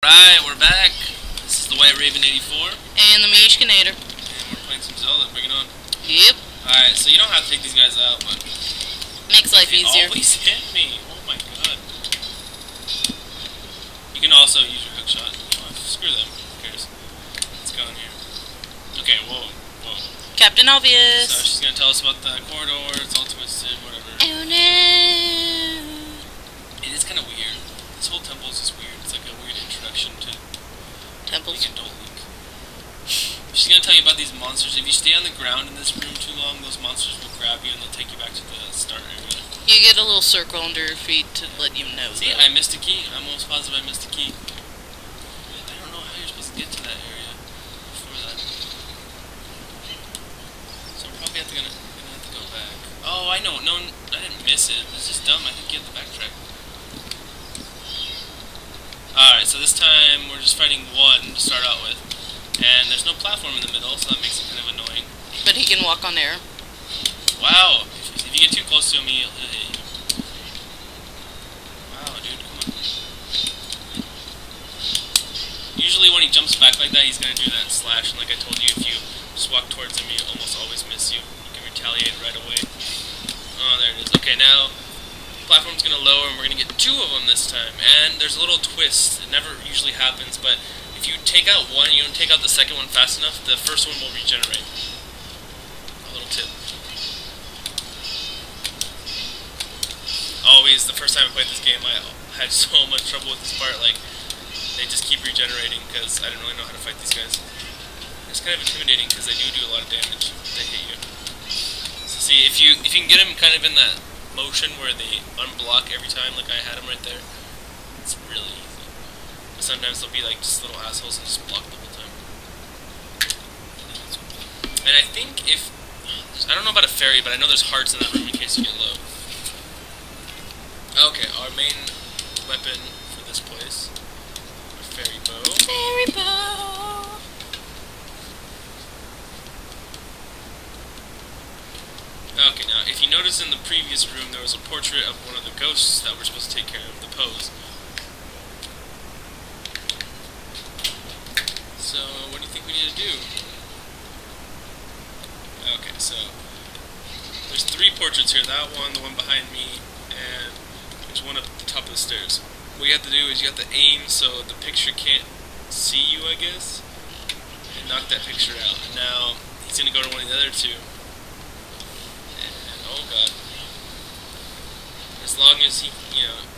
Right, we're back. This is the White Raven 84. And the Mishkinator. And we're playing some Zelda. Bring it on. Yep. Alright, so you don't have to take these guys out, but... Makes life easier. Always hit me. Oh my god. You can also use your hook shot. Screw them. Who cares? Let's go in here. Okay, whoa. Captain Obvious. So she's gonna tell us about the corridor. It's all twisted, whatever. Oh no. It is kind of weird. This whole temple is just weird. It's like a weird introduction to Temples. being adult Link. She's gonna tell you about these monsters. If you stay on the ground in this room too long, those monsters will grab you and they'll take you back to the start area. You get a little circle under your feet to let you know. See, I missed a key. I'm almost positive I missed a key. I don't know how you're supposed to get to that area before that. So I'm probably gonna have to go back. Oh, I know. No, I didn't miss it. It's just dumb. I think you have to backtrack. Alright, so this time we're just fighting one to start out with. And there's no platform in the middle, so that makes it kind of annoying. But he can walk on air. Wow, if you get too close to him, he'll hit you. Wow, dude, come on. Usually when he jumps back like that, he's going to do that slash, and like I told you, if you just walk towards him, he'll almost always miss you. You can retaliate right away. Oh, there it is. Okay, now... platform's gonna lower and we're gonna get two of them this time, and there's a little twist. It never usually happens, but if you take out one, you don't take out the second one fast enough, the first one will regenerate. A little tip. Always, the first time I played this game, I had so much trouble with this part. Like, they just keep regenerating because I didn't really know how to fight these guys. It's kind of intimidating because they do a lot of damage. They hit you. So see, if you can get them kind of in that motion where they unblock every time, like I had them right there, it's really easy. But sometimes they'll be like just little assholes and just block the whole time. And I think if... I don't know about a fairy, but I know there's hearts in that room in case you get low. Okay, our main weapon for this place, our fairy bow. Fairy bow. Okay, now, if you notice in the previous room, there was a portrait of one of the ghosts that we're supposed to take care of, the Poes. So, what do you think we need to do? Okay, so, there's three portraits here. That one, the one behind me, and there's one up at the top of the stairs. What you have to do is you have to aim so the picture can't see you, I guess, and knock that picture out. And now, he's going to go to one of the other two. Oh god. As long as he,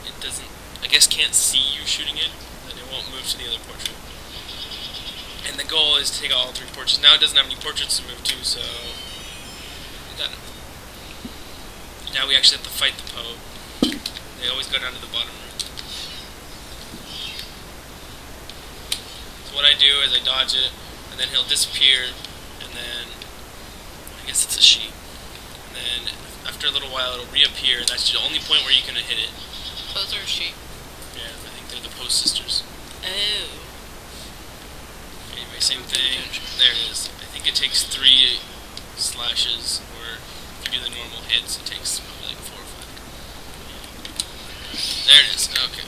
it doesn't, I guess can't see you shooting it, then it won't move to the other portrait. And the goal is to take out all three portraits. Now it doesn't have any portraits to move to, so we got it. Now we actually have to fight the Poe. They always go down to the bottom room. So what I do is I dodge it, and then he'll disappear, and then, I guess it's a she. And after a little while it'll reappear, and that's the only point where you can hit it. Pose or she? Yeah, I think they're the Poes sisters. Oh. Anyway, same thing. There it is. I think it takes 3 slashes, or if you do the normal hits, it takes probably like 4 or 5. There it is. Okay.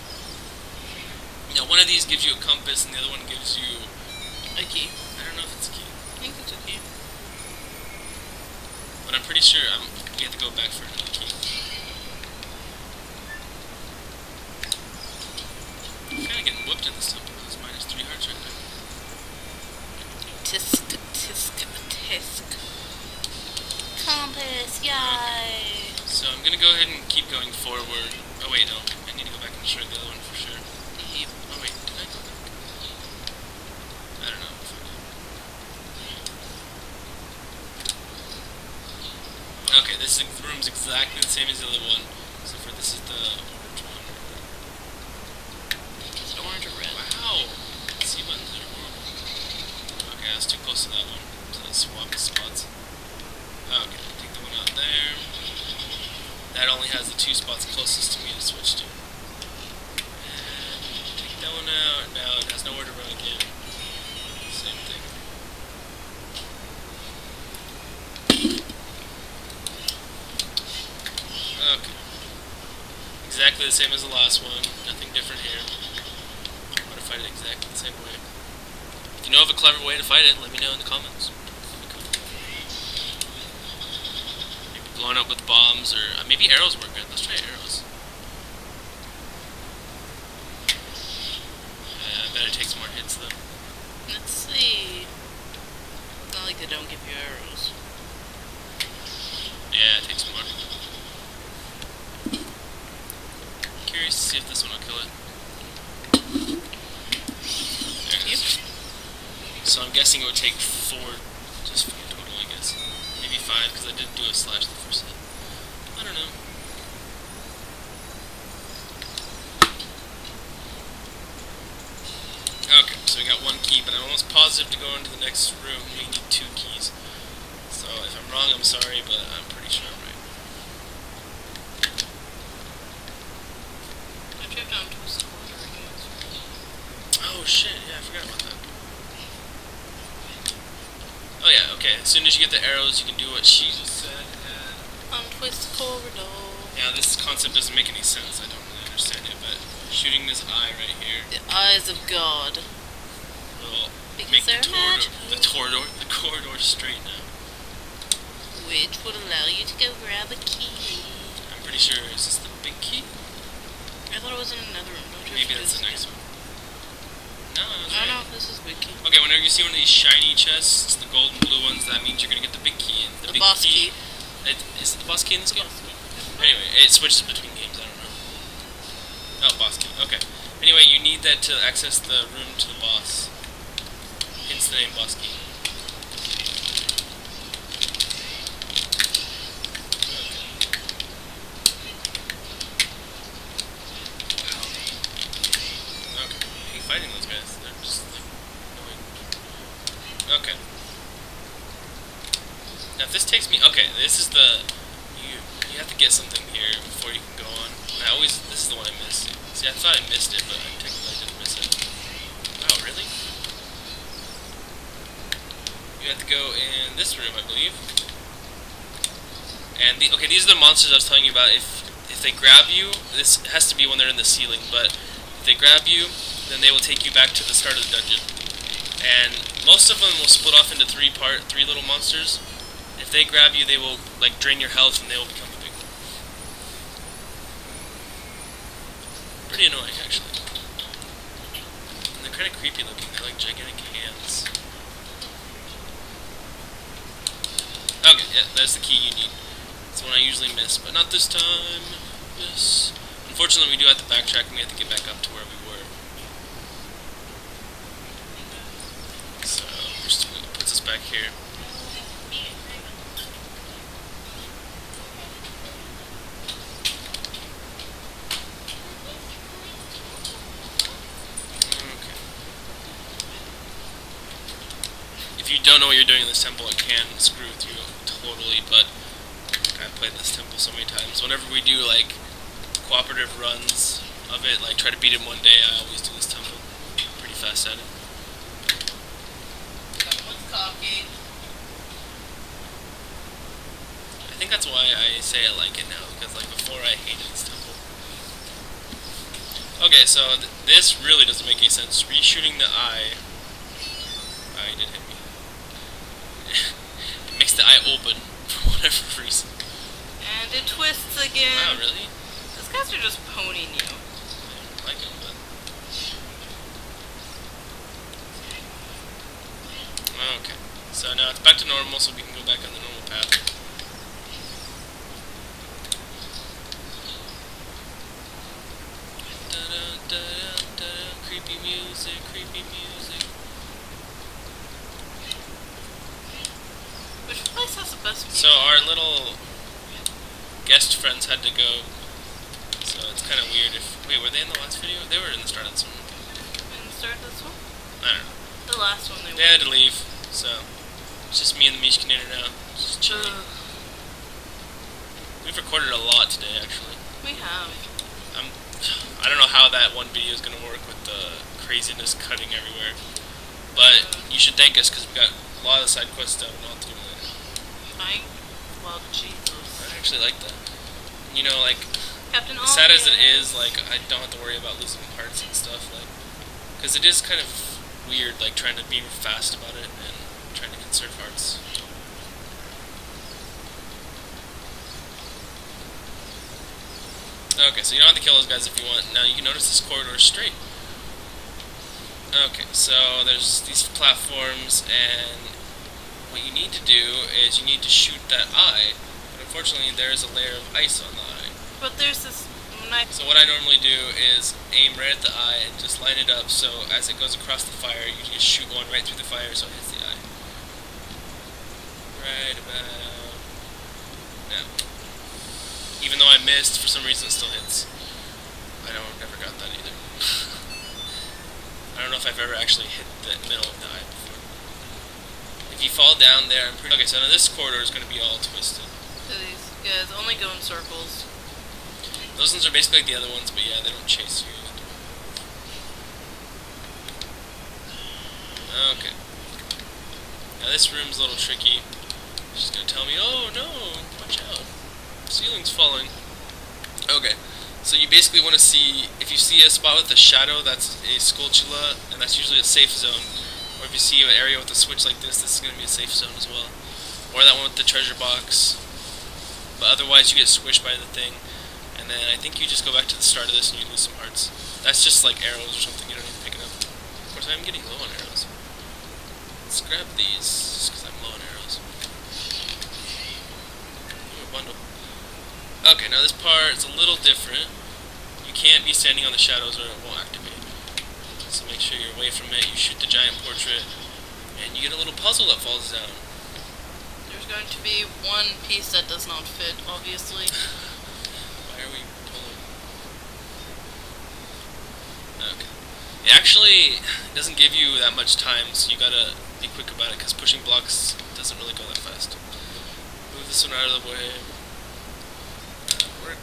Now one of these gives you a compass, and the other one gives you a key. I don't know if it's a key. I think it's a key. But I'm pretty sure we have to go back for another key. I'm kind of getting whooped in this temple. It's minus 3 hearts right now. Tisk. Compass, yay! Okay. So I'm gonna go ahead and keep going forward. Oh wait, no. I need to go back and destroy the other one for sure. Yep. Oh wait, did I go back? I don't know. Okay, this room's exactly the same as the other one, except for this is the orange one. Is it orange or red? Wow! C buttons are horrible. Okay, I was too close to that one, so let's swap the spots. Okay, take the one out there. That only has the 2 spots closest to me to switch to. And take that one out. Now it has nowhere to run again. Same thing. Okay. Exactly the same as the last one. Nothing different here. Modified it exactly. deck the same way. If you know of a clever way to fight it, let me know in the comments. That'd be cool. Maybe blowing up with bombs, or maybe arrows work good. Let's try arrows. I bet it takes more hits though. Let's see. It's not like they don't give you arrows. Yeah, it takes more. Curious to see if this one will kill it. There it is. So I'm guessing it would take 4 just for the total, I guess. Maybe 5, because I did do a slash the first hit. I don't know. Okay, so we got 1 key, but I'm almost positive to go into the next room we need 2 keys. So if I'm wrong, I'm sorry, but I'm pretty sure I'm right. Don't you have to untwist the corner again? Oh shit, yeah, I forgot about that. Oh yeah, okay, as soon as you get the arrows, you can do what she just said, and... Untwist the corridor. Yeah, this concept doesn't make any sense, I don't really understand it, but shooting this eye right here The eyes of God. will Because make they're the corridor straight now. Which would allow you to go grab a key. I'm pretty sure, is this the big key? I thought it was in another room. Don't you Maybe have to that's do the this next again? one. No, I was Oh right. no, this is big key. Okay, whenever you see one of these shiny chests, the gold and blue ones, that means you're gonna get the big key. And The big boss key. Is it the boss key in this game? Anyway, it switches between games, I don't know. Oh, boss key, okay. Anyway, you need that to access the room to the boss. Hence the name boss key. Okay, I hate fighting those guys. They're just like annoying. Okay. Now if this takes me, okay, this is the, you have to get something here before you can go on. This is the one I missed. See, I thought I missed it, but technically I didn't miss it. Wow, really? You have to go in this room, I believe. And okay, these are the monsters I was telling you about. If they grab you, this has to be when they're in the ceiling, but if they grab you, then they will take you back to the start of the dungeon. And most of them will split off into three little monsters. If they grab you, they will like drain your health and they will become a big one. Pretty annoying, actually. And they're kind of creepy looking. They're like gigantic hands. Okay, yeah, that's the key you need. It's the one I usually miss, but not this time. Yes. Unfortunately, we do have to backtrack and we have to get back up to where we were. So, it puts us back here. Okay. If you don't know what you're doing in this temple, it can screw with you totally, but I've played this temple so many times. Whenever we do, like, cooperative runs of it, like, try to beat it one day, I always do this temple. I'm pretty fast at it. Someone's talking. I think that's why I say I like it now, because, like, before I hated this temple. Okay, so this really doesn't make any sense. Reshooting the eye. Eye did hit me. It makes the eye open for whatever reason. And it twists again. Wow, really? These guys are just ponying you. I don't like it, but... Okay. So now it's back to normal, so we can go back on the normal path. Da-da-da-da-da, creepy music, creepy music. Which place has the best music? So our little guest friends had to go, so it's kind of weird if... Wait, were they in the last video? They were in the start of this one. In the start of this one? I don't know. The last one they They had to leave, so it's just me and the Mishkinator now, just chilling. We've recorded a lot today, actually. We have. I don't know how that one video is going to work with the craziness cutting everywhere, but you should thank us because we got a lot of the side quests done and all to do later. I love Jesus. I actually like that. You know, like, Captain as sad as it Obvious. is, like, I don't have to worry about losing parts and stuff. Like, Because it is kind of weird, like, trying to be fast about it and trying to conserve hearts. Okay, so you don't have to kill those guys if you want. Now you can notice this corridor is straight. Okay, so there's these platforms, and what you need to do is you need to shoot that eye. But unfortunately, there is a layer of ice on the eye. But there's this knife. So what I normally do is aim right at the eye and just line it up so as it goes across the fire, you just shoot one right through the fire so it hits the eye. Right about now. Even though I missed, for some reason it still hits. Never got that either. I don't know if I've ever actually hit the middle of the eye before. If you fall down there, I'm pretty... Okay, so now this corridor is going to be all twisted. So these guys only go in circles. Those ones are basically like the other ones, but yeah, they don't chase you. Okay. Now this room's a little tricky. She's going to tell me, oh no, watch out. The ceiling's falling. Okay. So you basically want to see, if you see a spot with a shadow, that's a Skulltula, and that's usually a safe zone. Or if you see an area with a switch like this is going to be a safe zone as well. Or that one with the treasure box. But otherwise you get squished by the thing. And then I think you just go back to the start of this and you lose some hearts. That's just like arrows or something, you don't need to pick it up. Of course I'm getting low on arrows. Let's grab these, just because I'm low on arrows. Ooh, a bundle. Okay, now this part is a little different. You can't be standing on the shadows or it won't activate. So make sure you're away from it. You shoot the giant portrait, and you get a little puzzle that falls down. There's going to be one piece that does not fit, obviously. Why are we pulling? Okay. It actually doesn't give you that much time, so you gotta be quick about it, because pushing blocks doesn't really go that fast. Move this one out of the way. Work.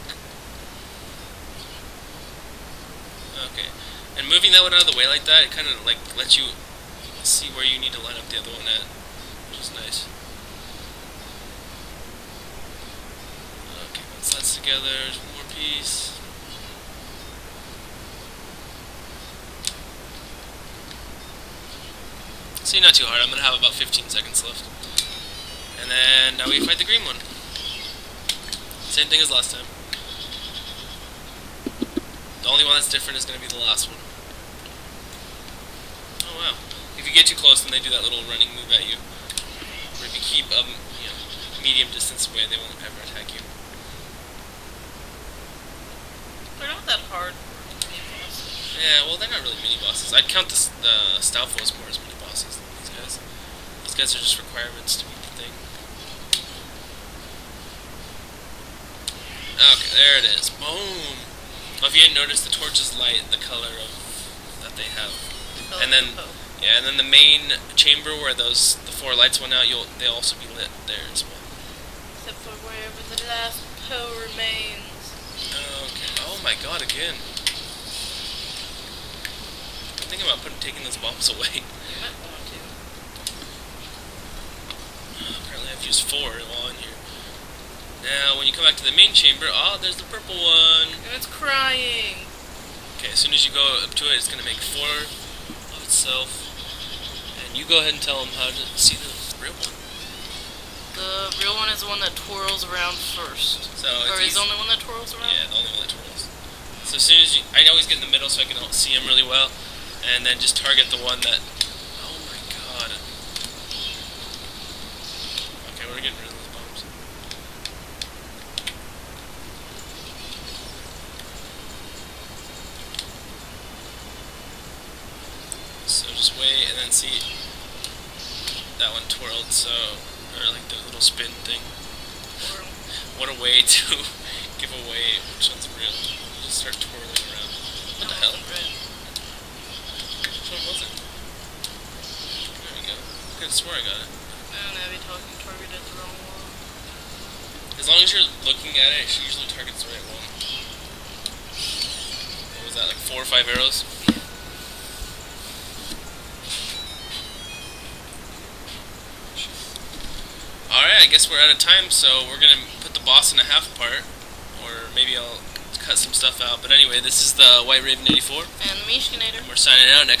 Okay, and moving that one out of the way like that, it kind of like lets you see where you need to line up the other one at, which is nice. Okay, once that's together, there's one more piece. See, not too hard. I'm gonna have about 15 seconds left, and then now we fight the green one. Same thing as last time. The only one that's different is going to be the last one. Oh wow. If you get too close, then they do that little running move at you. Or if you keep medium distance away, they won't ever attack you. They're not that hard for mini bosses. Yeah, well they're not really mini bosses. I'd count the Stalfos more as mini bosses than these guys. These guys are just requirements to beat the thing. Okay, there it is. Boom! Well, if you didn't notice, the torches light the color of that they have. And then, yeah, and then the main chamber where the 4 lights went out, they'll also be lit there as well. Except for wherever the last Poe remains. Okay. Oh my god, again. I'm thinking about taking those bombs away. You might want to. Apparently I've used 4 while in here. Now, when you come back to the main chamber, there's the purple one. And it's crying. Okay, as soon as you go up to it, it's going to make 4 of itself. And you go ahead and tell them how to see the real one. The real one is the one that twirls around first. So or is the only one that twirls around? Yeah, the only one that twirls. So as soon as I always get in the middle so I can see him really well. And then just target the one that... Oh my god. Okay, we're getting rid of those bombs. So just wait and then see that one twirled, so, or like the little spin thing. What a way to give away which one's real. You just start twirling around. What the hell? Which one was it? There we go. I could have swore I got it. Now we talking targeted the wrong one. As long as you're looking at it, it usually targets the right one. What was that, like 4 or 5 arrows? Alright, I guess we're out of time, so we're going to put the boss in a half part. Or maybe I'll cut some stuff out. But anyway, this is the White Raven 84. And the Mishkinator. And we're signing out next.